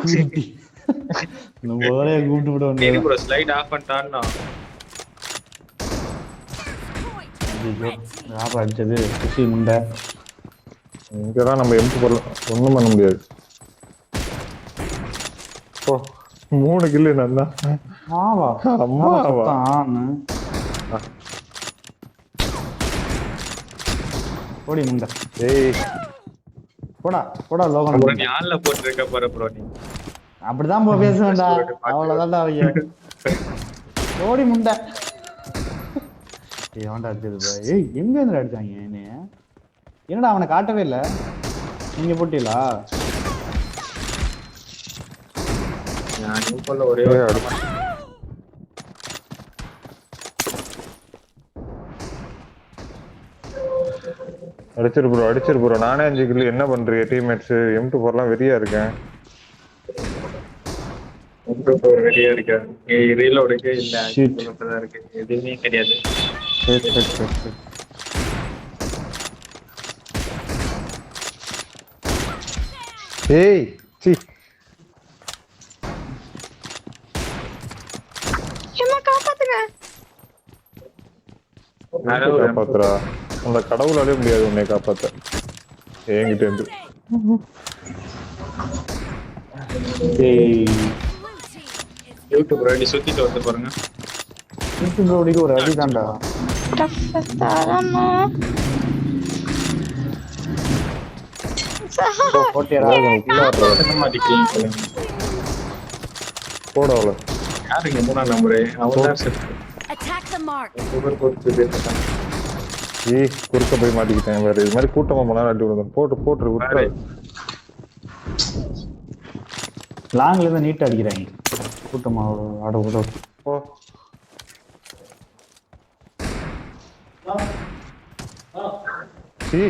Security முதலே கூப்பிட்டு விட வேண்டியது. ப்ரோ ஸ்லைட் ஆஃப் பண்ணிட்டான்னா யார் அடிச்சது? குஷி முண்டை. இங்கதான் நம்ம எம்பி போடலாம், ஒண்ணும் பண்ண முடியாது. ஓ 3 கில்லு நல்லா. ஆவா அம்மாவா போடி முண்டை. ஏய் போடா போடா லோகன். ப்ரோ நீ ஆன்ல போட்டுருக்க போற ப்ரோ நீ. அப்படிதான் போ பேச வேண்டாம். அவ்வளவுதான்டா அவங்க. போடி முண்டை. ஏன்டா அடிச்சது? ஏய் எங்க இருந்து அடிச்சாங்க என்னைய? என்னடா அவனை காட்டவே இல்ல. நீங்க போட்டீங்களா? நான் நியூபல்ல ஒரே அடிச்சிரு ப்ரோ. நானே 5 கில்லு. என்ன பண்றீங்க டீம்மேட்ஸ்? M2 போடலாம் வெறியா இருக்கேன். ரெடியா இருக்கா? நீ ரீலோடுக்கே இல்ல இப்பதான் இருக்கு. எதுவுமே கிடையாது. ஏய் சி என்ன காப்பாத்துங்க. காப்பாத்துறா. அந்த கடவுளாலே முடியாது உன்னை காப்பாத்த என்கிட்ட இருந்து. யூடியூப் ரெடி சுத்திட்டு வந்து பாருங்க. யூடியூப் ஓடிக்கு ஒரு அடி தான்டா. தரமா போட்டியரா போட அவள. யாருங்க 3ஆம் நம்பரு? அவன்தான் set. Attack the mark. Super போட்டு பேசுறான். ஏய் குறுக்க போய் மாட்டிக்கிட்டேன். வேற இது மாதிரி கூட்டமா போனா அடி விடுங்க. போட்டு விட்டுறாரு. லாங்ல இருந்து நீட் அடிக்கிறாங்க. கூட்டமா ஆட விட. ஓ சி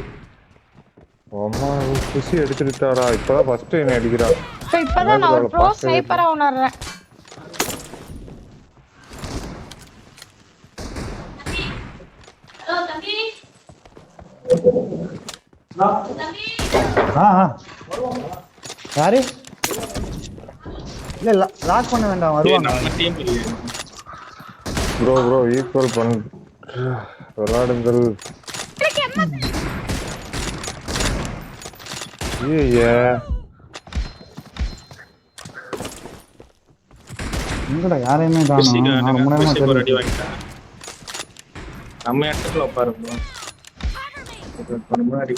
அம்மா குஷி அடிச்சுட்டாடா. இப்பதான் ஃபர்ஸ்ட் என்ன அடிக்கிறா. இப்பதான் நான் ஒரு ப்ரோ ஸ்னைப்பரா உணர்றேன். யாரு? இல்ல லாக் பண்ண வேண்டாம், வருவாங்க. நம்ம டீம் இல்ல ப்ரோ ஈக்குவல் பண்ண விளையாடுங்கள். எங்கடா யாரையுமே காணோம். நான் ரொம்ப நேரமா ரெடி வாங்கிட்டேன். நம்ம இடத்துல உட்காரு ப்ரோ. முன்னாடி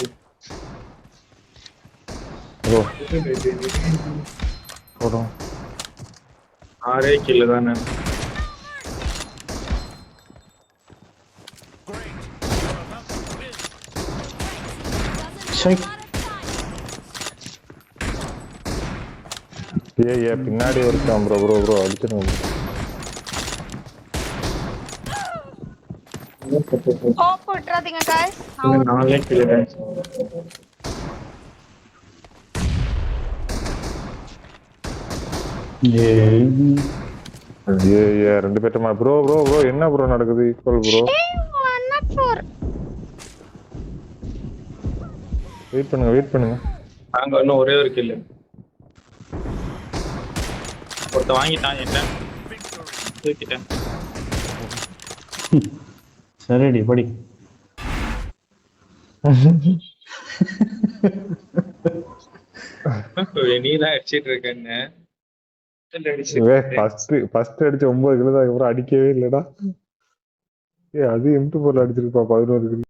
ப்ரோ போடும் 6 கிலோ தானே. பின்னாடி இருக்கான் ப்ரோ அடிச்சிருங்க. ஹோப் விட்டுறாதீங்க गाइस. 4 கிலோ தான். ரெண்டு பேட்டமா ப்ரோ என்ன ப்ரோ நடக்குது? Equal bro. வெயிட் பண்ணுங்க. நாங்க இன்னும் ஒரே ஒரு கில். ஒருத்த வாங்கிட்டான் என்ன? தூக்கிட்டேன். சரிடி படி. நீதான் அடிச்சிட்டு இருக்கேன்னு ஃபர்ஸ்ட் அடிச்ச 9 கிலோ தான். அடிக்கவே இல்லடா. அது M2 போல அடிச்சிருப்பா 11 கிலோ.